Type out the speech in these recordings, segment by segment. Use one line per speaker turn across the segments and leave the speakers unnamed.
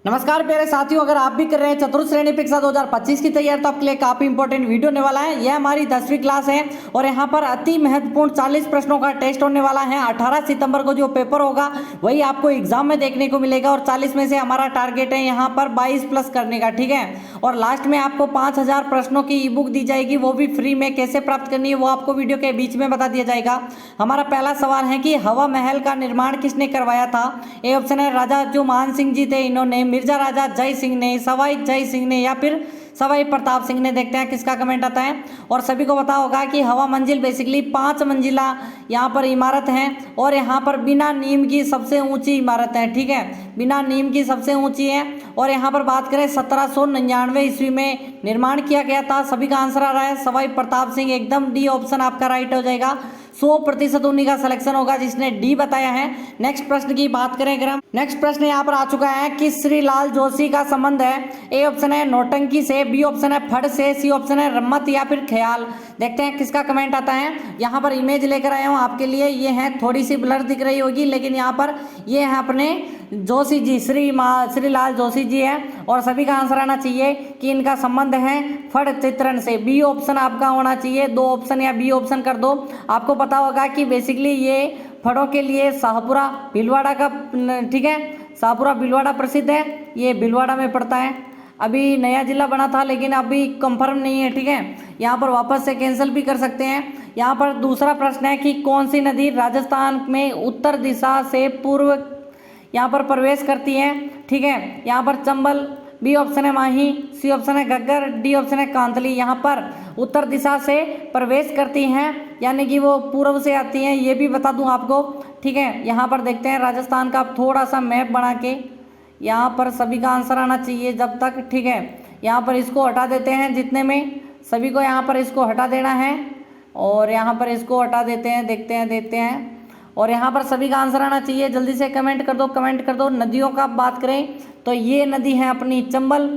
नमस्कार प्यारे साथियों, अगर आप भी कर रहे हैं चतुर्थ श्रेणी परीक्षा 2025 की तैयारी तो आपके लिए काफी इंपॉर्टेंट वीडियो होने वाला है। यह हमारी 10वीं क्लास है और यहाँ पर अति महत्वपूर्ण 40 प्रश्नों का टेस्ट होने वाला है। 18 सितंबर को जो पेपर होगा वही आपको एग्जाम में देखने को मिलेगा और 40 में से हमारा टारगेट है यहाँ पर 22 प्लस करने का, ठीक है। और लास्ट में आपको 5000 प्रश्नों की ई बुक दी जाएगी, वो भी फ्री में। कैसे प्राप्त करनी है वो आपको वीडियो के बीच में बता दिया जाएगा। हमारा पहला सवाल है कि हवा महल का निर्माण किसने करवाया था। ए ऑप्शन है राजा जो मान सिंह जी थे, इन्होंने, मिर्जा राजा जय सिंह ने, सवाई जय सिंह ने, या फिर सवाई प्रताप सिंह ने। देखते हैं किसका कमेंट आता है। और सभी को पता होगा कि हवा मंजिल बेसिकली 5 मंजिला यहाँ पर इमारत है और यहाँ पर बिना नीम की सबसे ऊंची इमारत है, ठीक है। बिना नीम की सबसे ऊंची है और यहाँ पर बात करें 1799 ईस्वी में निर्माण किया गया था। सभी का आंसर आ रहा है सवाई प्रताप सिंह। एकदम डी ऑप्शन आपका राइट हो जाएगा। 100% उन्हीं का सिलेक्शन होगा जिसने डी बताया है। नेक्स्ट प्रश्न की बात करें अगर हम, नेक्स्ट प्रश्न यहाँ पर आ चुका है कि श्रीलाल जोशी का संबंध है। ए ऑप्शन है नौटंकी से, बी ऑप्शन है फड़ से, सी ऑप्शन है रम्मत या फिर ख्याल। देखते हैं किसका कमेंट आता है। यहाँ पर इमेज लेकर आया हूँ आपके लिए। ये है, थोड़ी सी ब्लर दिख रही होगी लेकिन यहाँ पर ये है अपने जोशी जी, श्रीलाल जोशी जी है। और सभी का आंसर आना चाहिए कि इनका संबंध है फड़ चित्रण से। बी ऑप्शन आपका होना चाहिए। 2 ऑप्शन या बी ऑप्शन कर दो। आपको पता होगा कि बेसिकली ये फड़ों के लिए शाहपुरा भीलवाड़ा का, ठीक है, शाहपुरा भीलवाड़ा प्रसिद्ध है। ये भीलवाड़ा में पड़ता है। अभी नया जिला बना था लेकिन अभी कंफर्म नहीं है, ठीक है। यहाँ पर वापस से कैंसिल भी कर सकते हैं। यहाँ पर दूसरा प्रश्न है कि कौन सी नदी राजस्थान में उत्तर दिशा से पूर्व यहाँ पर प्रवेश करती है, ठीक है। यहाँ पर चंबल, बी ऑप्शन है माही, सी ऑप्शन है घग्गर, डी ऑप्शन है कांतली। यहाँ पर उत्तर दिशा से प्रवेश करती हैं यानी कि वो पूर्व से आती हैं, ये भी बता दूं आपको, ठीक है। यहाँ पर देखते हैं राजस्थान का थोड़ा सा मैप बना के, यहाँ पर सभी का आंसर आना चाहिए जब तक, ठीक है। यहाँ पर इसको हटा देते हैं जितने में, सभी को यहाँ पर इसको हटा देना है और यहाँ पर इसको हटा देते हैं। देखते हैं और यहाँ पर सभी का आंसर आना चाहिए। जल्दी से कमेंट कर दो। नदियों का बात करें तो ये नदी है अपनी चंबल,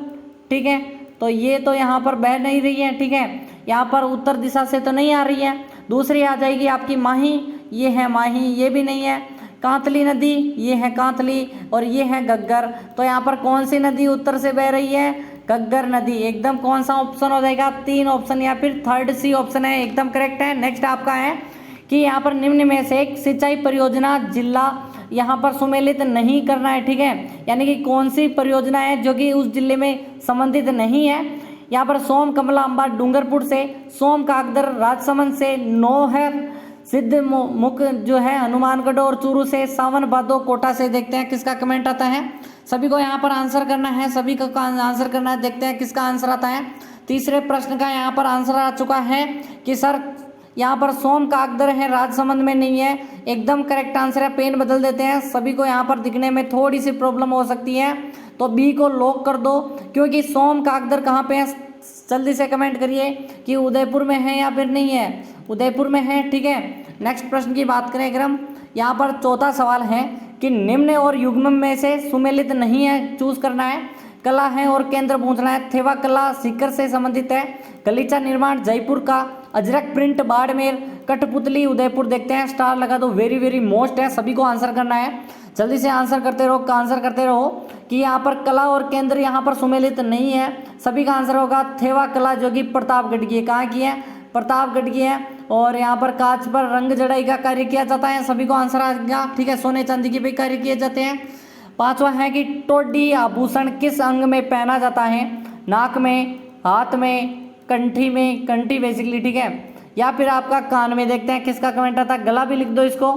ठीक है। तो ये तो यहाँ पर बह नहीं रही है, ठीक है। यहाँ पर उत्तर दिशा से तो नहीं आ रही है। दूसरी आ जाएगी आपकी माही, ये है माही, ये भी नहीं है। कांतली नदी, ये है कांतली और ये है घग्गर। तो यहाँ पर कौन सी नदी उत्तर से बह रही है? घग्गर नदी। एकदम कौन सा ऑप्शन हो जाएगा? 3 ऑप्शन या फिर थर्ड सी ऑप्शन है, एकदम करेक्ट है। नेक्स्ट आपका है कि यहाँ पर निम्न में से एक सिंचाई परियोजना जिला यहाँ पर सुमेलित नहीं करना है, ठीक है। यानी कि कौन सी परियोजना है जो कि उस जिले में संबंधित नहीं है। यहाँ पर सोम कमला अम्बा डूंगरपुर से, सोम कागदर राजसमंद से, नौहर सिद्ध मुख जो है हनुमानगढ़ और चूरू से, सावन भादो कोटा से। देखते हैं किसका कमेंट आता है। सभी को यहाँ पर आंसर करना है, सभी को आंसर करना है। देखते हैं किसका आंसर आता है। तीसरे प्रश्न का यहाँ पर आंसर आ चुका है कि सर यहाँ पर सोम कागदर है, राजसमंद में नहीं है। एकदम करेक्ट आंसर है। पेन बदल देते हैं, सभी को यहाँ पर दिखने में थोड़ी सी प्रॉब्लम हो सकती है तो बी को लॉक कर दो, क्योंकि सोम कागदर कहाँ पे है। जल्दी से कमेंट करिए कि उदयपुर में है या फिर नहीं है। उदयपुर में है, ठीक है। नेक्स्ट प्रश्न की बात करें अगर हम, यहाँ पर चौथा सवाल है कि निम्न और युग्म में से सुमेलित नहीं है, चूज करना है। कला है और केंद्र पूछना है। थेवा कला सीकर से संबंधित है। गलीचा निर्माण जयपुर का। अजरक प्रिंट बाड़मेर। कठपुतली उदयपुर। देखते हैं, स्टार लगा दो। वेरी मोस्ट है, सभी को आंसर करना है। जल्दी से आंसर करते रहो कि यहाँ पर कला और केंद्र यहाँ पर सुमेलित नहीं है। सभी का आंसर होगा थेवा कला जो कि प्रतापगढ़ की है। कहाँ की है? प्रतापगढ़ की है। और यहाँ पर कांच पर रंग जड़ाई का कार्य किया जाता है। सभी को आंसर आ गया, ठीक है। सोने चांदी के भी कार्य किए जाते हैं। पांचवा है कि टोडी आभूषण किस अंग में पहना जाता है? नाक में, हाथ में, कंठी में, कंठी बेसिकली, ठीक है, या फिर आपका कान में। देखते हैं किसका कमेंट आता है। गला भी लिख दो इसको।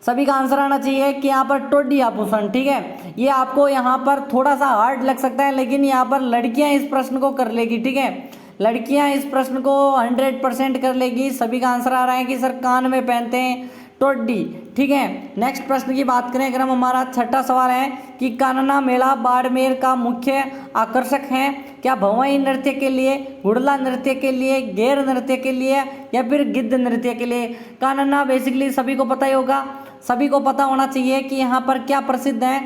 सभी का आंसर आना चाहिए कि यहाँ पर टोडी आभूषण, ठीक है। ये आपको यहाँ पर थोड़ा सा हार्ड लग सकता है लेकिन यहाँ पर लड़कियां इस प्रश्न को कर लेगी, ठीक है। लड़कियां इस प्रश्न को 100% कर लेगी। सभी का आंसर आ रहा है कि सर कान में पहनते हैं टोडी, ठीक है। नेक्स्ट प्रश्न की बात करें अगर हम, हमारा छठा सवाल है कि कानना मेला बाड़मेर का मुख्य आकर्षक है। क्या भंवई नृत्य के लिए, गुड़ला नृत्य के लिए, गैर नृत्य के लिए या फिर गिद्ध नृत्य के लिए? कानना बेसिकली सभी को पता ही होगा, सभी को पता होना चाहिए कि यहाँ पर क्या प्रसिद्ध है।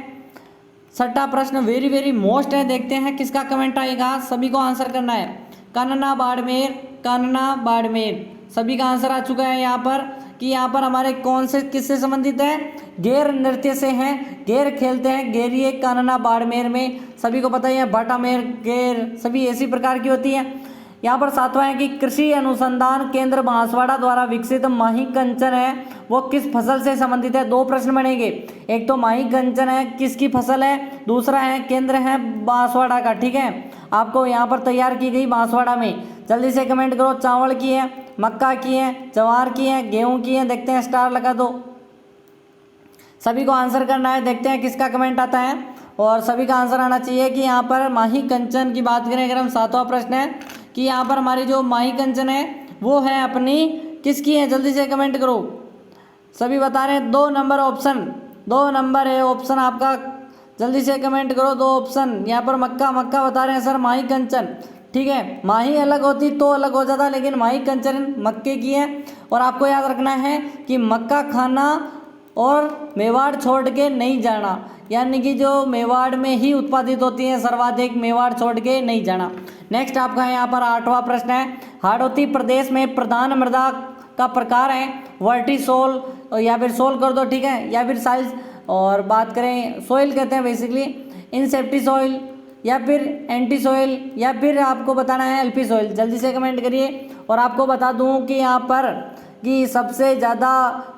छठा प्रश्न वेरी मोस्ट है। देखते हैं किसका कमेंट आएगा। सभी को आंसर करना है। कानना बाड़मेर, कानना बाड़मेर। सभी का आंसर आ चुका है यहाँ पर। कि यहाँ पर हमारे कौन से किससे संबंधित है, गैर नृत्य से हैं, गैर खेलते हैं, गैरिए कानना बाड़मेर में, सभी को पता ही है, भाटामेर गैर सभी ऐसी प्रकार की होती है। यहाँ पर सातवां है कि कृषि अनुसंधान केंद्र बांसवाड़ा द्वारा विकसित माही कंचन है वो किस फसल से संबंधित है। 2 प्रश्न बनेंगे, एक तो माही कंचन है किसकी फसल है, दूसरा है केंद्र है बांसवाड़ा का। ठीक है, आपको यहाँ पर तैयार की गई बांसवाड़ा में। जल्दी से कमेंट करो, चावल की है, मक्का की है, जवार की है, गेहूं की है, देखते हैं स्टार लगा दो। सभी को आंसर करना है, देखते हैं किसका कमेंट आता है और सभी का आंसर आना चाहिए कि यहाँ पर माही कंचन की बात करें अगर हम, 7वां प्रश्न है कि यहाँ पर हमारी जो माही कंचन है वो है अपनी किसकी है, जल्दी से कमेंट करो। सभी बता रहे हैं 2 नंबर ऑप्शन, 2 नंबर है ऑप्शन आपका, जल्दी से कमेंट करो 2 ऑप्शन। यहाँ पर मक्का बता रहे हैं सर माही कंचन। ठीक है, माही अलग होती तो अलग हो जाता, लेकिन माही कंचन मक्के की है। और आपको याद रखना है कि मक्का खाना और मेवाड़ छोड़ के नहीं जाना, यानी कि जो मेवाड़ में ही उत्पादित होती है सर्वाधिक, मेवाड़ छोड़ के नहीं जाना। नेक्स्ट आपका यहाँ पर 8वां प्रश्न है, हाड़ौती प्रदेश में प्रधान मृदा का प्रकार है वर्टिसोल या फिर सोल कर दो, ठीक है, या फिर साइज, और बात करें सोइल कहते हैं बेसिकली, इनसेप्टी सॉइल या फिर एंटी सॉइल या फिर आपको बताना है एलपी सॉइल। जल्दी से कमेंट करिए। और आपको बता दूं कि यहाँ पर कि सबसे ज़्यादा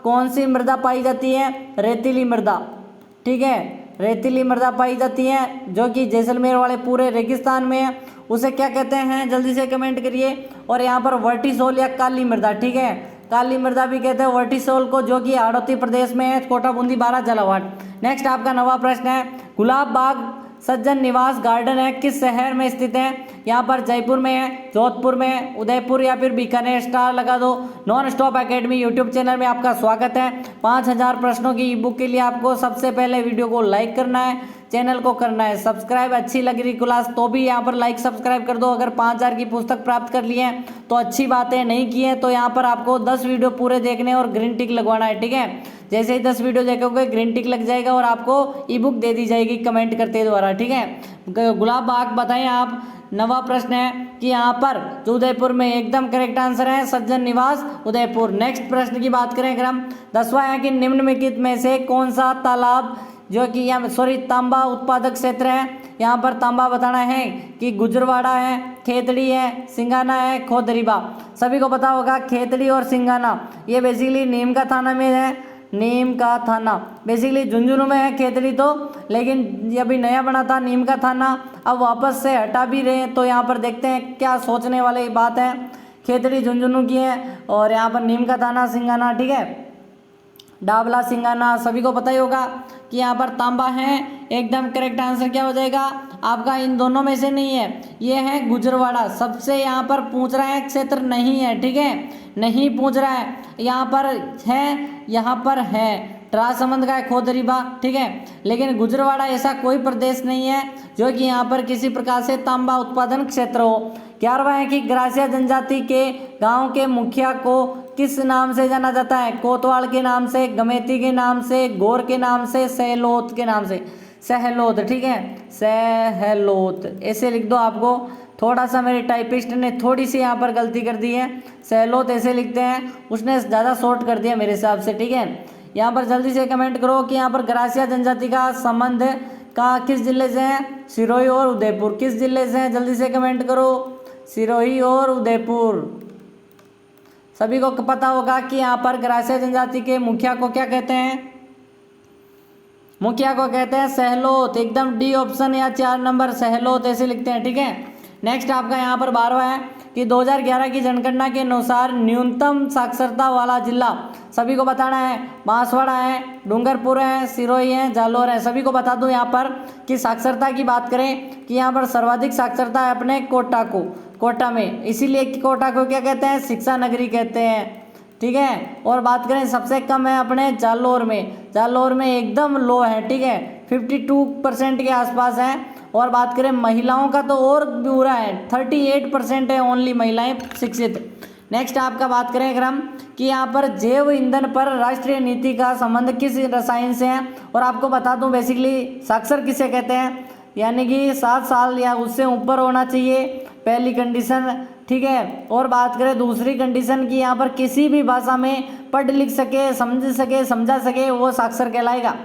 कौन सी मृदा पाई जाती है, रेतीली मृदा। ठीक है, रेतीली मृदा पाई जाती है जो कि जैसलमेर वाले पूरे रेगिस्तान में है, उसे क्या कहते हैं, जल्दी से कमेंट करिए। और यहाँ पर वर्टिसोल या काली मृदा, ठीक है, काली मृदा भी कहते हैं वर्टिसोल को, जो कि हाड़ौती प्रदेश में है, कोटा बूंदी 12 झालावाड़। नेक्स्ट आपका 9वां प्रश्न है, गुलाब बाग सज्जन निवास गार्डन है किस शहर में स्थित है। यहाँ पर जयपुर में है, जोधपुर में है, उदयपुर या फिर बीकानेर, स्टार लगा दो। Non stop academy YouTube channel में आपका स्वागत है। 5000 प्रश्नों की ई बुक के लिए आपको सबसे पहले वीडियो को लाइक करना है, चैनल को करना है सब्सक्राइब। अच्छी लग रही क्लास तो भी यहाँ पर लाइक सब्सक्राइब कर दो। अगर 5000 की पुस्तक प्राप्त कर ली है तो अच्छी बात है, नहीं की है तो यहाँ पर आपको 10 वीडियो पूरे देखने और ग्रीन टिक लगवाना है। ठीक है, जैसे ही 10 वीडियो देखोगे ग्रीन टिक लग जाएगा और आपको ई बुक दे दी जाएगी कमेंट करते द्वारा। ठीक है, गुलाब बाग बताएं आप। 9वां प्रश्न है कि यहाँ पर जो उदयपुर में, एकदम करेक्ट आंसर है सज्जन निवास उदयपुर। नेक्स्ट प्रश्न की बात करें अगर हम, 10वां है कि निम्नलिखित में से कौन सा तालाब जो कि यहाँ तांबा उत्पादक क्षेत्र है। यहाँ पर तांबा बताना है कि गुजरवाड़ा है, खेतड़ी है, सिंगाना है, खोदरीबा। सभी को पता होगा खेतड़ी और सिंगाना ये बेसिकली नीम का थाना में है, नीम का थाना बेसिकली झुंझुनू में है खेतड़ी तो, लेकिन ये अभी नया बना था नीम का थाना, अब वापस से हटा भी रहे हैं। तो यहाँ पर देखते हैं क्या सोचने वाली बात है। खेतड़ी झुंझुनू की है और यहाँ पर नीम का थाना सिंगाना, ठीक है, डाबला सिंगाना, सभी को पता ही होगा कि यहाँ पर तांबा है। एकदम करेक्ट आंसर क्या हो जाएगा आपका, इन दोनों में से नहीं है, ये है गुजरवाड़ा। सबसे यहाँ पर पूछ रहा है क्षेत्र नहीं है, ठीक है, नहीं पूछ रहा है, यहाँ पर है, यहाँ पर है, ट्रासमंद का है खोदरीबा, ठीक है, लेकिन गुजरवाड़ा ऐसा कोई प्रदेश नहीं है जो कि यहाँ पर किसी प्रकार से तांबा उत्पादन क्षेत्र हो। 11वां है कि ग्रासिया जनजाति के गांव के मुखिया को किस नाम से जाना जाता है। कोतवाल के नाम से, गमेती के नाम से, गोर के नाम से, सहलोत के नाम से। सहलोत, ठीक है, सहलोत ऐसे लिख दो। आपको थोड़ा सा मेरे टाइपिस्ट ने थोड़ी सी यहाँ पर गलती कर दी है, सहलोत ऐसे लिखते हैं, उसने ज़्यादा शॉर्ट कर दिया मेरे हिसाब से। ठीक है, यहाँ पर जल्दी से कमेंट करो कि यहाँ पर ग्रासिया जनजाति का संबंध का किस जिले से है, सिरोही और उदयपुर। किस जिले से है, जल्दी से कमेंट करो, सिरोही और उदयपुर। सभी को पता होगा कि यहाँ पर ग्रासिया जनजाति के मुखिया को क्या कहते हैं, मुखिया को कहते हैं सहलोत। एकदम डी ऑप्शन या 4 नंबर सहलोत ऐसे लिखते हैं। ठीक है, नेक्स्ट आपका यहाँ पर 12वां है कि 2011 की जनगणना के अनुसार न्यूनतम साक्षरता वाला जिला, सभी को बताना है, बांसवाड़ा है, डूंगरपुर है, सिरोही है, जालोर है। सभी को बता दूं यहाँ पर कि साक्षरता की बात करें कि यहाँ पर सर्वाधिक साक्षरता है अपने कोटा में, इसीलिए कोटा को क्या कहते हैं, शिक्षा नगरी कहते हैं। ठीक है, और बात करें सबसे कम है अपने जालोर में एकदम लो है। ठीक है, 52% के आसपास है। और बात करें महिलाओं का तो और बुरा है, 38% है ओनली महिलाएं शिक्षित। नेक्स्ट आपका बात करें अगर हम कि यहाँ पर जैव ईंधन पर राष्ट्रीय नीति का संबंध किस रसायन से है। और आपको बता दूं बेसिकली साक्षर किसे कहते हैं, यानी कि 7 साल या उससे ऊपर होना चाहिए, पहली कंडीशन, ठीक है। और बात करें दूसरी कंडीशन की, यहाँ पर किसी भी भाषा में पढ़ लिख सके, समझा सके, वो साक्षर कहलाएगा,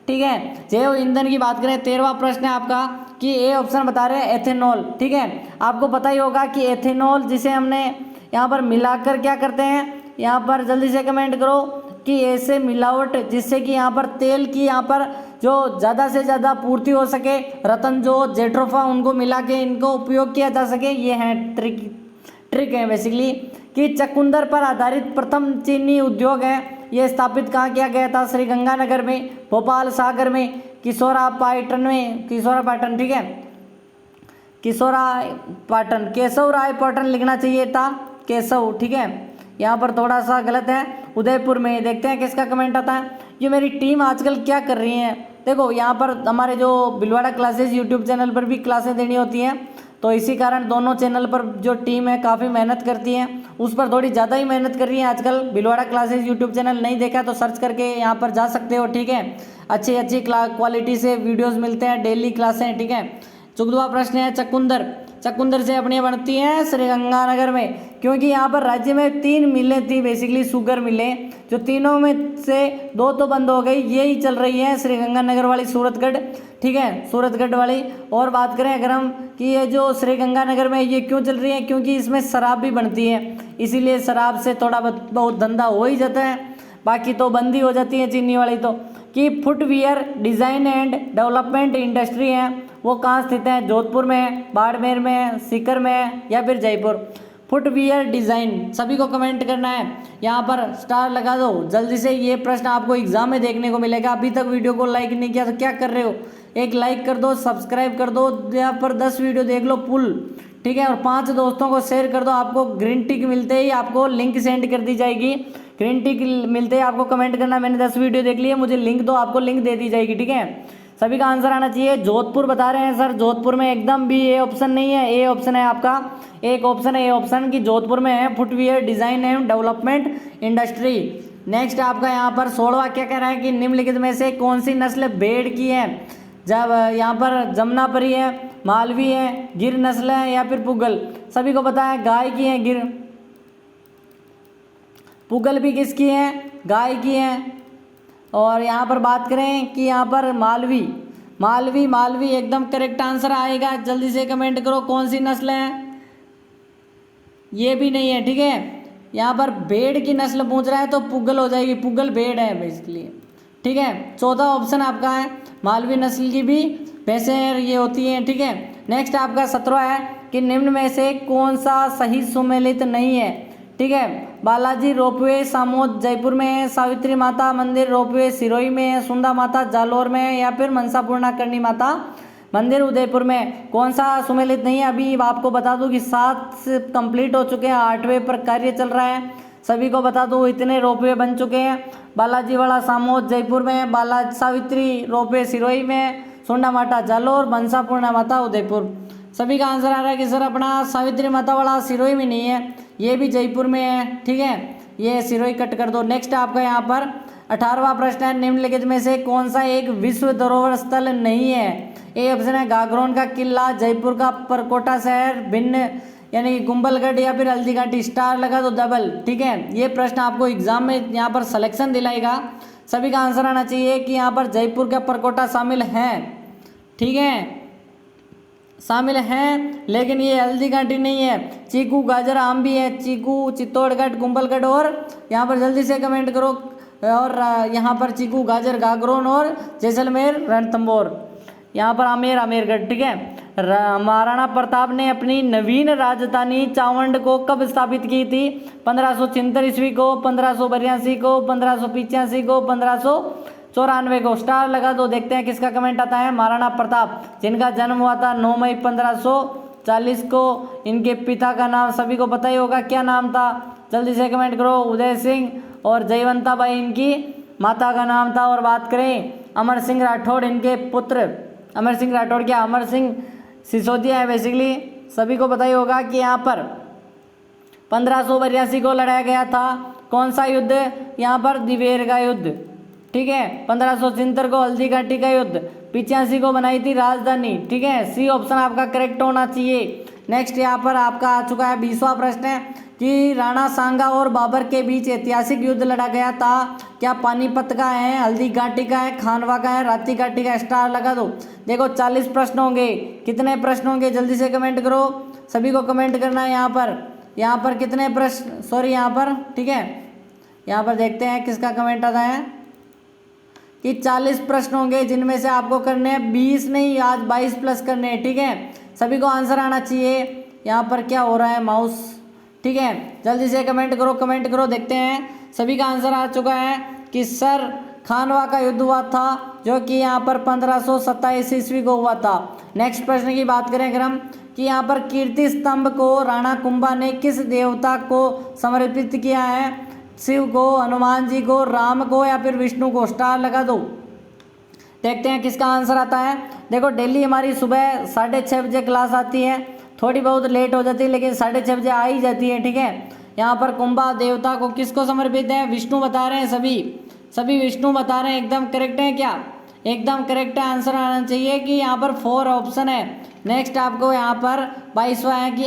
ठीक है। जैव ईंधन की बात करें, 13वां प्रश्न है आपका कि ए ऑप्शन बता रहे हैं एथेनॉल, ठीक है। आपको पता ही होगा कि एथेनॉल जिसे हमने यहाँ पर मिलाकर क्या करते हैं, यहाँ पर जल्दी से कमेंट करो कि ऐसे मिलावट जिससे कि यहाँ पर तेल की यहाँ पर जो ज़्यादा से ज़्यादा पूर्ति हो सके, रतन जो जेट्रोफा उनको मिला के इनको उपयोग किया जा सके, ये है ट्रिक है बेसिकली। कि चकुंदर पर आधारित प्रथम चीनी उद्योग है, ये स्थापित कहाँ किया गया था, श्री गंगानगर में, भोपाल सागर में, किशोरापाटन, ठीक है, किशोरापाटन, केशवरायपाटन लिखना चाहिए था, केशव, ठीक है। यहाँ पर थोड़ा सा गलत है, उदयपुर में। देखते हैं किसका कमेंट आता है। ये मेरी टीम आजकल क्या कर रही है, देखो यहाँ पर हमारे जो भिलवाड़ा क्लासेस यूट्यूब चैनल पर भी क्लासेस देनी होती हैं, तो इसी कारण दोनों चैनल पर जो टीम है काफ़ी मेहनत करती है, उस पर थोड़ी ज़्यादा ही मेहनत कर रही है आजकल। भिलवाड़ा क्लासेस यूट्यूब चैनल नहीं देखा तो सर्च करके यहाँ पर जा सकते हो, ठीक है। अच्छी क्वालिटी से वीडियोज़ मिलते हैं, डेली क्लासें, ठीक है। 14वां प्रश्न है चकुंदर से अपनी बनती हैं श्रीगंगानगर में, क्योंकि यहाँ पर राज्य में 3 मिलें थी बेसिकली, शुगर मिलें, जो तीनों में से 2 तो बंद हो गई, यही चल रही है श्रीगंगानगर वाली, सूरतगढ़, ठीक है, सूरतगढ़ वाली। और बात करें अगर हम कि ये जो श्रीगंगानगर में ये क्यों चल रही है, क्योंकि इसमें शराब भी बनती है, इसीलिए शराब से थोड़ा बहुत धंधा हो ही जाता है, बाकी तो बंद ही हो जाती है चीनी वाली तो। कि footwear design and development industry है, वो कहाँ स्थित है, जोधपुर में है, बाड़मेर में है, सीकर में है, या फिर जयपुर। फुटवियर डिज़ाइन, सभी को कमेंट करना है, यहाँ पर स्टार लगा दो जल्दी से। ये प्रश्न आपको एग्जाम में देखने को मिलेगा। अभी तक वीडियो को लाइक नहीं किया तो क्या कर रहे हो, एक लाइक कर दो, सब्सक्राइब कर दो, यहाँ पर 10 वीडियो देख लो फुल, ठीक है, और 5 दोस्तों को शेयर कर दो। आपको ग्रीन टिक मिलते ही आपको लिंक सेंड कर दी जाएगी, ग्रीन टिक मिलते ही आपको कमेंट करना मैंने 10 वीडियो देख ली है, मुझे लिंक दो, आपको लिंक दे दी जाएगी, ठीक है। सभी का आंसर आना चाहिए। जोधपुर बता रहे हैं सर, जोधपुर में एकदम भी ए ऑप्शन नहीं है, ए ऑप्शन है आपका, एक ऑप्शन है ए ऑप्शन की, जोधपुर में है footwear design and development industry. Next आपका यहाँ पर 16वां क्या कह रहा है कि निम्नलिखित में से कौन सी नस्ल भेड़ की है, जब यहाँ पर जमुनापरी है, मालवी है, गिर नस्ल है, या फिर पुगल। सभी को पता है गाय की है गिर, पुगल भी किसकी है, गाय की है। और यहाँ पर बात करें कि यहाँ पर मालवी एकदम करेक्ट आंसर आएगा, जल्दी से कमेंट करो कौन सी नस्ल है, ये भी नहीं है, ठीक है। यहाँ पर भेड़ की नस्ल पूछ रहा है तो पुगल हो जाएगी, पुगल भेड़ है बेसिकली, ठीक है। 14वां ऑप्शन आपका है, मालवी नस्ल की भी भैंसें ये होती हैं, ठीक है। नेक्स्ट आपका 17वां है कि निम्न में से कौन सा सही सुमेलित नहीं है, ठीक है। बालाजी रोपवे सामोद जयपुर में है, सावित्री माता मंदिर रोपवे सिरोही में है, सुंदा माता जालोर में है, या फिर मनसा पूर्णा करणी माता मंदिर उदयपुर में। कौन सा सुमेलित नहीं है, अभी आपको बता दूं कि 7 कंप्लीट हो चुके हैं, 8वें पर कार्य चल रहा है। सभी को बता दूं इतने रोपवे बन चुके हैं, बालाजी वाला सामोद जयपुर में, सावित्री रोपवे सिरोही में, सुंडा माता जालोर, मनसा पूर्णा माता उदयपुर। सभी का आंसर आ रहा है कि सर अपना सावित्री माता वाला सिरोही में नहीं है, ये भी जयपुर में है, ठीक है, ये सिरोही कट कर दो। नेक्स्ट आपका यहाँ पर 18वां प्रश्न है, निम्नलिखित में से कौन सा एक विश्व धरोहर स्थल नहीं है। ए ऑप्शन है गागरोन का किला, जयपुर का परकोटा शहर, भिन्न यानी कि कुंभलगढ़, या फिर हल्दीघाटी। स्टार लगा दो डबल, ठीक है। ये प्रश्न आपको एग्जाम में यहाँ पर सिलेक्शन दिलाएगा। सभी का आंसर आना चाहिए कि यहाँ पर जयपुर का परकोटा शामिल है, ठीक है, शामिल हैं, लेकिन ये हल्दीघाटी नहीं है। चीकू गाजर आम भी है, चीकू चित्तौड़गढ़ कुंभलगढ़, और यहाँ पर जल्दी से कमेंट करो। और यहाँ पर चीकू गाजर गागरोन और जैसलमेर रणथंबोर, यहाँ पर आमेरगढ़, ठीक है। महाराणा प्रताप ने अपनी नवीन राजधानी चावंड को कब स्थापित की थी, 1576 ईस्वी को, 1582 को, 1585 को, 1594 को। स्टार लगा दो, देखते हैं किसका कमेंट आता है। महाराणा प्रताप, जिनका जन्म हुआ था 9 मई 1540 को। इनके पिता का नाम सभी को पता ही होगा, क्या नाम था, जल्दी से कमेंट करो। उदय सिंह और जयवंता बाई इनकी माता का नाम था। और बात करें अमर सिंह राठौड़, इनके पुत्र अमर सिंह राठौड़ क्या अमर सिंह सिसोदिया है बेसिकली। सभी को पता ही होगा कि यहाँ पर 1582 को लड़ाया गया था कौन सा युद्ध, यहाँ पर दिवेर का युद्ध, ठीक है। 1576 को हल्दीघाटी का युद्ध, 85 को बनाई थी राजधानी, ठीक है। सी ऑप्शन आपका करेक्ट होना चाहिए। नेक्स्ट यहाँ पर आपका आ चुका है 20वां प्रश्न है कि राणा सांगा और बाबर के बीच ऐतिहासिक युद्ध लड़ा गया था, क्या पानीपत का है, हल्दी घाटी का है, खानवा का है, राती घाटी का? स्टार लगा दो। देखो 40 प्रश्न होंगे, कितने प्रश्न होंगे जल्दी से कमेंट करो, सभी को कमेंट करना है। यहाँ पर कितने प्रश्न, सॉरी यहाँ पर, ठीक है, यहाँ पर देखते हैं किसका कमेंट आता है कि 40 प्रश्न होंगे जिनमें से आपको करने हैं 20 नहीं, आज 22 प्लस करने हैं, ठीक है। सभी को आंसर आना चाहिए। यहाँ पर क्या हो रहा है माउस, ठीक है, जल्दी से कमेंट करो, देखते हैं। सभी का आंसर आ चुका है कि सर खानवा का युद्ध हुआ था, जो कि यहाँ पर 1527 ईस्वी को हुआ था। नेक्स्ट प्रश्न की बात करें अगर हम, कि यहाँ पर कीर्ति स्तंभ को राणा कुंभा ने किस देवता को समर्पित किया है? शिव को, हनुमान जी को, राम को या फिर विष्णु को? स्टार लगा दो। देखते हैं किसका आंसर आता है। देखो डेली हमारी सुबह 6:30 बजे क्लास आती है, थोड़ी बहुत लेट हो जाती है लेकिन 6:30 बजे आ ही जाती है, ठीक है। यहाँ पर कुंभा देवता को किसको समर्पित है? विष्णु बता रहे हैं, सभी विष्णु बता रहे हैं। एकदम करेक्ट है क्या? एकदम करेक्ट है। आंसर आना चाहिए कि यहाँ पर 4 ऑप्शन है। नेक्स्ट आपको यहाँ पर 22वां है कि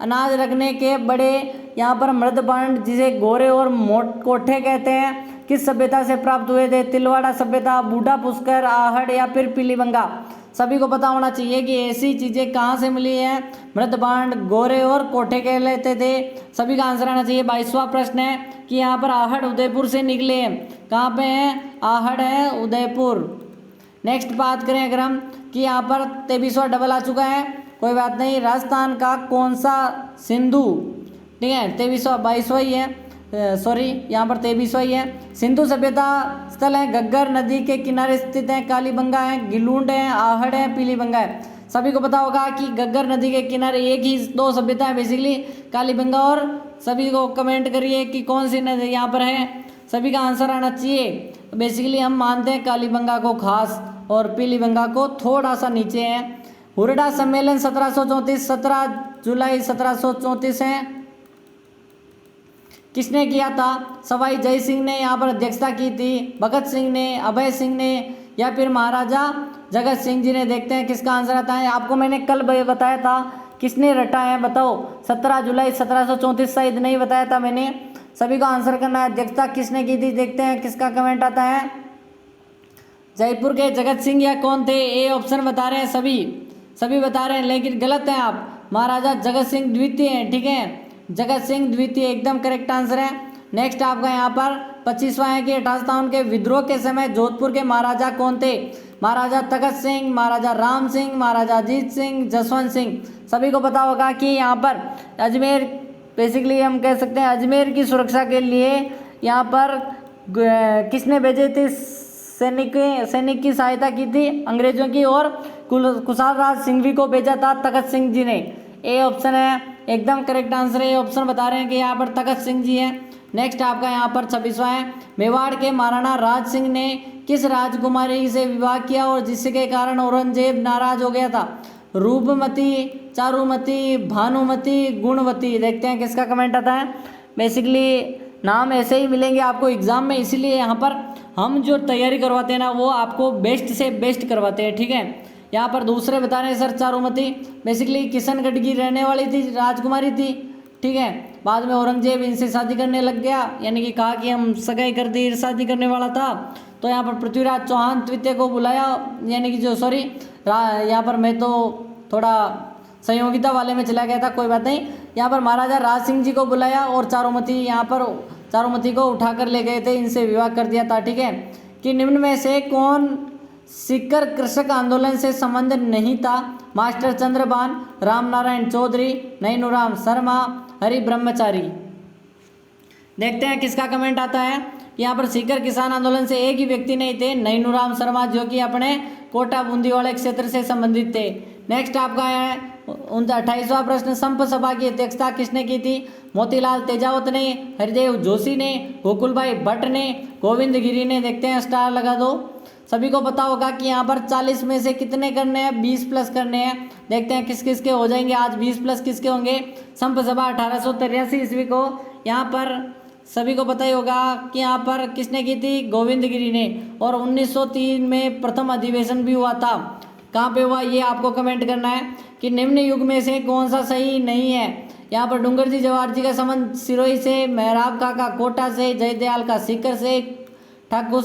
अनाज रखने के बड़े यहाँ पर मृदपांड, जिसे गोरे और मोट कोठे कहते हैं, किस सभ्यता से प्राप्त हुए थे? तिलवाड़ा सभ्यता, बूढ़ा पुष्कर, आहड़ या फिर पीलीबंगा? सभी को पता होना चाहिए कि ऐसी चीज़ें कहाँ से मिली हैं। मृदपांड, गोरे और कोठे कह लेते थे। सभी का आंसर आना चाहिए। 22वां प्रश्न है कि यहाँ पर आहड़ उदयपुर से निकले हैं, कहाँ पे हैं? आहड़ है उदयपुर। नेक्स्ट बात करें अगर हम, कि यहाँ पर 23वां डबल आ चुका है, कोई बात नहीं। राजस्थान का कौन सा सिंधु, ठीक है, 22वां ही है, सॉरी यहाँ पर 23वां ही है। सिंधु सभ्यता स्थल है, घग्गर नदी के किनारे स्थित है, कालीबंगा है, गिलूंड है, आहड़ है, पीलीबंगा है? सभी को पता होगा कि घग्गर नदी के किनारे एक ही 2 सभ्यता है बेसिकली, कालीबंगा और। सभी को कमेंट करिए कि कौन सी नदी यहाँ पर है, सभी का आंसर आना चाहिए। बेसिकली हम मानते हैं कालीबंगा को खास और पीलीबंगा को थोड़ा सा नीचे है। हुरडा सम्मेलन 1734, 17 जुलाई 1734 है, किसने किया था? सवाई जय सिंह ने यहाँ पर अध्यक्षता की थी, भगत सिंह ने, अभय सिंह ने या फिर महाराजा जगत सिंह जी ने? देखते हैं किसका आंसर आता है। आपको मैंने कल बताया था किसने रटा है, बताओ। 17 जुलाई 1734 शायद नहीं बताया था मैंने। सभी को आंसर करना है, अध्यक्षता किसने की थी? देखते हैं किसका कमेंट आता है। जयपुर के जगत सिंह या कौन थे? ए ऑप्शन बता रहे हैं, सभी बता रहे हैं, लेकिन गलत है आप। महाराजा जगत सिंह द्वितीय हैं, ठीक है, जगत सिंह द्वितीय एकदम करेक्ट आंसर है। नेक्स्ट आपका यहाँ पर 25वां है कि 1857 के विद्रोह के समय जोधपुर के महाराजा कौन थे? महाराजा तखत सिंह, महाराजा राम सिंह, महाराजा अजीत सिंह, जसवंत सिंह? सभी को पता होगा कि यहाँ पर अजमेर, बेसिकली हम कह सकते हैं अजमेर की सुरक्षा के लिए यहाँ पर किसने भेजे थे सैनिक की सहायता की थी? अंग्रेजों की, और कुशाल राज सिंघवी को भेजा था तखत सिंह जी ने। ए ऑप्शन है एकदम करेक्ट आंसर है। ये ऑप्शन बता रहे हैं कि यहाँ पर तखत सिंह जी हैं। नेक्स्ट आपका यहाँ पर 26वां है, मेवाड़ के महाराणा राज सिंह ने किस राजकुमारी से विवाह किया और जिसके कारण औरंगजेब नाराज हो गया था? रूपमती, चारुमती, भानुमती, गुणवती? देखते हैं किसका कमेंट आता है। बेसिकली नाम ऐसे ही मिलेंगे आपको एग्जाम में, इसीलिए यहाँ पर हम जो तैयारी करवाते हैं ना वो आपको बेस्ट से बेस्ट करवाते हैं, ठीक है। यहाँ पर दूसरे बता रहे हैं सर चारुमती, बेसिकली किशनगढ़ की रहने वाली थी, राजकुमारी थी, ठीक है। बाद में औरंगजेब इनसे शादी करने लग गया, यानी कि कहा कि हम सगाई कर दी, शादी करने वाला था। तो यहाँ पर पृथ्वीराज चौहान तृतीय को बुलाया, यानी कि जो सॉरी यहाँ पर मैं तो थोड़ा संयोगिता वाले में चला गया था, कोई बात नहीं। यहाँ पर महाराजा राज सिंह जी को बुलाया और चारुमती को उठाकर ले गए थे, इनसे विवाह कर दिया था, ठीक है। कि निम्न में से कौन सीकर कृषक आंदोलन से संबंध नहीं था? मास्टर चंद्रभान, रामनारायण चौधरी, नैनूराम शर्मा, हरि ब्रह्मचारी? देखते हैं किसका कमेंट आता है। यहाँ पर सीकर किसान आंदोलन से एक ही व्यक्ति नहीं थे, नैनूराम शर्मा, जो कि अपने कोटा बूंदी वाले क्षेत्र से संबंधित थे। नेक्स्ट आपका है 28वां प्रश्न, संप सभा की अध्यक्षता किसने की थी? मोतीलाल तेजावत ने, हरिदेव जोशी ने, गोकुलभाई भट्ट ने, गोविंद गिरी ने? देखते हैं, स्टार लगा दो। सभी को पता होगा कि यहाँ पर 40 में से कितने करने हैं? 20 प्लस करने हैं। देखते हैं किस किस के हो जाएंगे आज 20 प्लस, किसके होंगे? संप सभा 1883 ईस्वी को यहाँ पर सभी को पता ही होगा कि यहाँ पर किसने की थी, गोविंदगिरी ने। और 1903 में प्रथम अधिवेशन भी हुआ था। कहाँ पे हुआ ये आपको कमेंट करना है कि निम्न युग में से कौन सा सही नहीं है। यहाँ पर डूंगर जी जवाहर जी का संबंध सिरोही से, मेहराब का कोटा से, जयदयाल का सीकर से, ठाकुर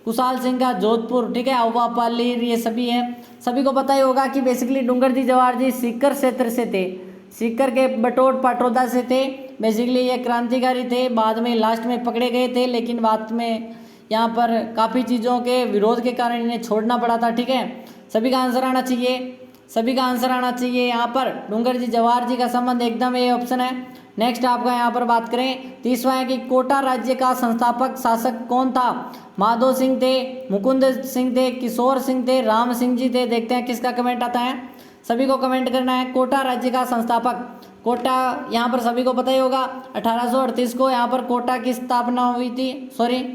कुशाल सिंह का जोधपुर, ठीक है, अवा पालीर, ये सभी है। सभी को पता ही होगा कि बेसिकली डूंगर जी जवाहर जी सीकर क्षेत्र से थे, सीकर के बटोट पाटौदा से थे। बेसिकली ये क्रांतिकारी थे, बाद में लास्ट में पकड़े गए थे, लेकिन बाद में यहाँ पर काफ़ी चीज़ों के विरोध के कारण इन्हें छोड़ना पड़ा था, ठीक है। सभी का आंसर आना चाहिए, सभी का आंसर आना चाहिए। यहाँ पर डूंगर जी जवाहर जी का संबंध एकदम ये ऑप्शन है। नेक्स्ट आपका यहाँ पर बात करें, तीसरा है कि कोटा राज्य का संस्थापक शासक कौन था। माधो सिंह थे, मुकुंद सिंह थे, किशोर सिंह थे, राम सिंह जी थे। देखते हैं किसका कमेंट आता है, सभी को कमेंट करना है। कोटा राज्य का संस्थापक, कोटा यहाँ पर सभी को पता ही होगा 1838 को यहाँ पर कोटा की स्थापना हुई थी। सॉरी,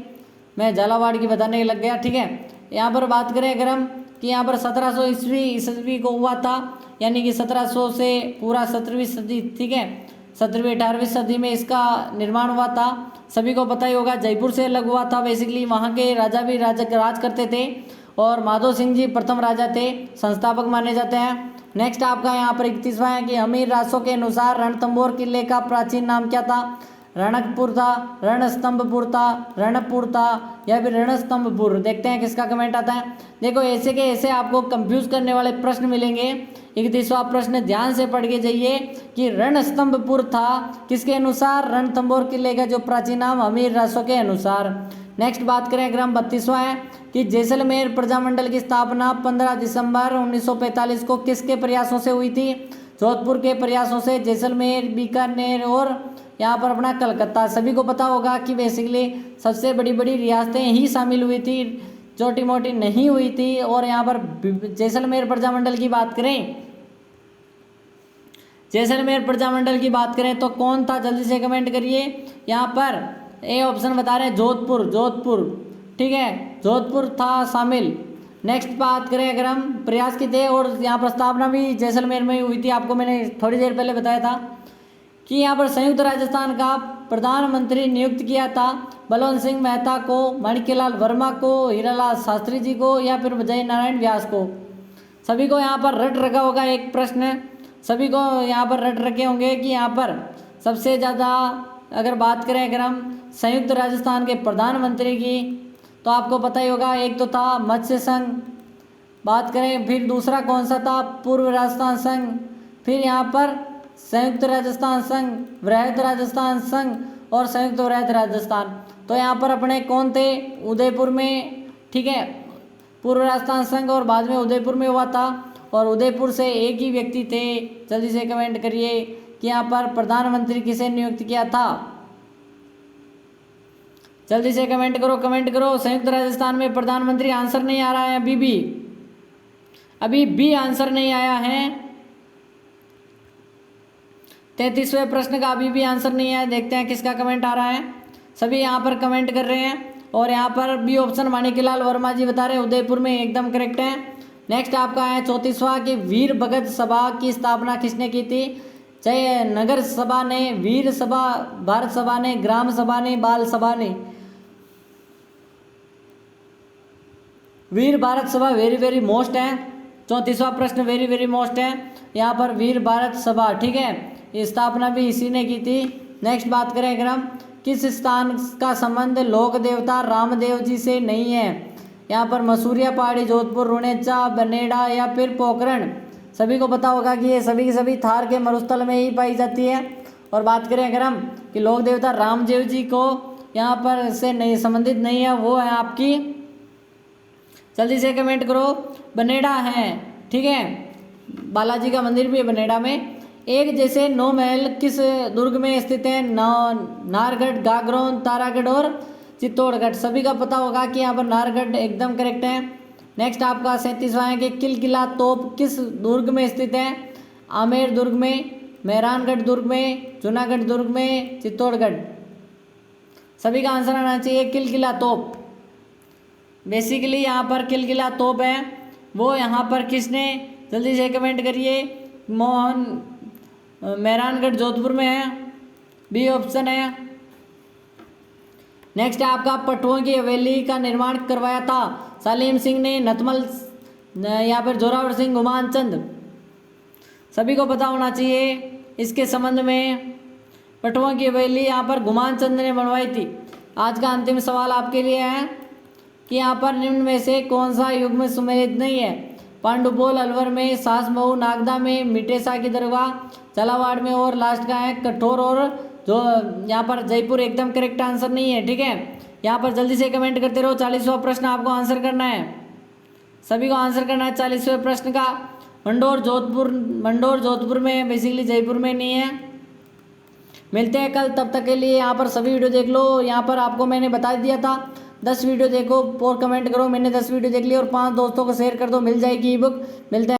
मैं झालावाड़ की बताने लग गया, ठीक है। यहाँ पर बात करें अगर हम कि यहाँ पर 1700 ईस्वी को हुआ था, यानी कि 1700 से पूरा 17वीं सदी, ठीक है, 17वीं 18वीं सदी में इसका निर्माण हुआ था। सभी को पता ही होगा जयपुर से अलग हुआ था। बेसिकली वहाँ के राजा भी राज करते थे और माधो सिंह जी प्रथम राजा थे, संस्थापक माने जाते हैं। नेक्स्ट आपका यहाँ पर 31वां है कि अमीर रासों के अनुसार रणथंभौर किले का प्राचीन नाम क्या था। रणकपुर था, रणस्तंभपुर था, रणपुर था या फिर रणस्तंभपुर। देखते हैं किसका कमेंट आता है। देखो ऐसे के ऐसे आपको कंफ्यूज करने वाले प्रश्न मिलेंगे। 31वां प्रश्न ध्यान से पढ़ के जाइए कि रणस्तंभपुर था किसके अनुसार, रणथंभौर किले का जो प्राचीन नाम अमीर रासों के अनुसार। नेक्स्ट बात करें अगर हम 32वां है कि जैसलमेर प्रजामंडल की स्थापना 15 दिसंबर 1945 को किसके प्रयासों से हुई थी। जोधपुर के प्रयासों से, जैसलमेर, बीकानेर और यहाँ पर अपना कलकत्ता। सभी को पता होगा कि बेसिकली सबसे बड़ी बड़ी रियासतें ही शामिल हुई थी, छोटी मोटी नहीं हुई थी। और यहाँ पर जैसलमेर प्रजामंडल की बात करें, जैसलमेर प्रजामंडल की बात करें तो कौन था, जल्दी से कमेंट करिए। यहाँ पर ए ऑप्शन बता रहे हैं जोधपुर, जोधपुर, ठीक है, जोधपुर था शामिल। नेक्स्ट बात करें अगर हम प्रयास की थे और यहाँ प्रस्तावना भी जैसलमेर में हुई थी। आपको मैंने थोड़ी देर पहले बताया था कि यहाँ पर संयुक्त राजस्थान का प्रधानमंत्री नियुक्त किया था बलवंत सिंह मेहता को, माणिक्यलाल वर्मा को, हीरालाल शास्त्री जी को या फिर जय नारायण व्यास को। सभी को यहाँ पर रट रखा होगा एक प्रश्न, सभी को यहाँ पर रट रखे होंगे कि यहाँ पर सबसे ज़्यादा अगर बात करें अगर हम संयुक्त राजस्थान के प्रधानमंत्री की, तो आपको पता ही होगा एक तो था मत्स्य संघ, बात करें फिर दूसरा कौन सा था, पूर्व राजस्थान संघ, फिर यहाँ पर संयुक्त राजस्थान संघ, वृहद राजस्थान संघ और संयुक्त वृहद राजस्थान। तो यहाँ पर अपने कौन थे, उदयपुर में, ठीक है, पूर्व राजस्थान संघ और बाद में उदयपुर में हुआ था। और उदयपुर से एक ही व्यक्ति थे। जल्दी से कमेंट करिए कि यहाँ पर प्रधानमंत्री किसे नियुक्त किया था। जल्दी से कमेंट करो, कमेंट करो। संयुक्त राजस्थान में प्रधानमंत्री, आंसर नहीं आ रहा है अभी भी आंसर नहीं आया है। 33वें प्रश्न का अभी भी आंसर नहीं आया। देखते हैं किसका कमेंट आ रहा है। सभी यहाँ पर कमेंट कर रहे हैं और यहाँ पर बी ऑप्शन माणिक्यलाल वर्मा जी बता रहे हैं उदयपुर में, एकदम करेक्ट है। नेक्स्ट आपका है 34वां कि वीर भगत सभा की स्थापना किसने की थी। चाहे नगर सभा ने, वीर सभा, भारत सभा ने, ग्राम सभा ने, बाल सभा ने। वीर भारत सभा वेरी वेरी मोस्ट है। 34वां प्रश्न वेरी वेरी मोस्ट है। यहाँ पर वीर भारत सभा, ठीक है, ये स्थापना भी इसी ने की थी। नेक्स्ट बात करें अगर हम किस स्थान का संबंध लोक देवता रामदेव जी से नहीं है। यहाँ पर मसूरिया पहाड़ी, जोधपुर, रुणेचा, बनेड़ा या फिर पोखरण। सभी को पता होगा कि ये सभी की सभी थार के मरुस्थल में ही पाई जाती है। और बात करें अगर हम कि लोक देवता रामदेव जी को यहाँ पर से नहीं संबंधित नहीं है, वो है आपकी, जल्दी से कमेंट करो, बनेड़ा है, ठीक है, बालाजी का मंदिर भी है बनेड़ा में। एक जैसे 9 महल किस दुर्ग में स्थित है। नारगढ़, गागरोन, तारागढ़ और चित्तौड़गढ़। सभी का पता होगा कि यहाँ पर नारगढ़ एकदम करेक्ट है। नेक्स्ट आपका 37वां है कि किला तोप किस दुर्ग में स्थित है। आमेर दुर्ग में, मेहरानगढ़ दुर्ग में, जूनागढ़ दुर्ग में, चित्तौड़गढ़। सभी का आंसर आना चाहिए किला तोप। बेसिकली यहाँ पर किला तोप है वो यहाँ पर किसने, जल्दी से कमेंट करिए। मेहरानगढ़ जोधपुर में है, बी ऑप्शन है। नेक्स्ट है आपका पटुओं की हवेली का निर्माण करवाया था सलीम सिंह ने, नथमल या फिर जोरावर सिंह, गुमान चंद। सभी को पता होना चाहिए इसके संबंध में। पटुओं की हवेली यहाँ पर गुमान चंद ने बनवाई थी। आज का अंतिम सवाल आपके लिए है कि यहाँ पर निम्न में से कौन सा युग में सुमेलित नहीं है? पांडुपोल अलवर में, सासमऊ नागदा में, मिटेसा की दरगाह झालावाड़ में, और लास्ट का है कठोर और जो यहाँ पर जयपुर। एकदम करेक्ट आंसर नहीं है, ठीक है। यहाँ पर जल्दी से कमेंट करते रहो। 40वां प्रश्न आपको आंसर करना है, सभी को आंसर करना है 40वें प्रश्न का। मंडोर जोधपुर में है, बेसिकली जयपुर में नहीं है। मिलते हैं कल, तब तक के लिए यहाँ पर सभी वीडियो देख लो। यहाँ पर आपको मैंने बता दिया था 10 वीडियो देखो और कमेंट करो मैंने 10 वीडियो देख ली, और 5 दोस्तों को शेयर कर दो, मिल जाएगी ई बुक। मिलते हैं।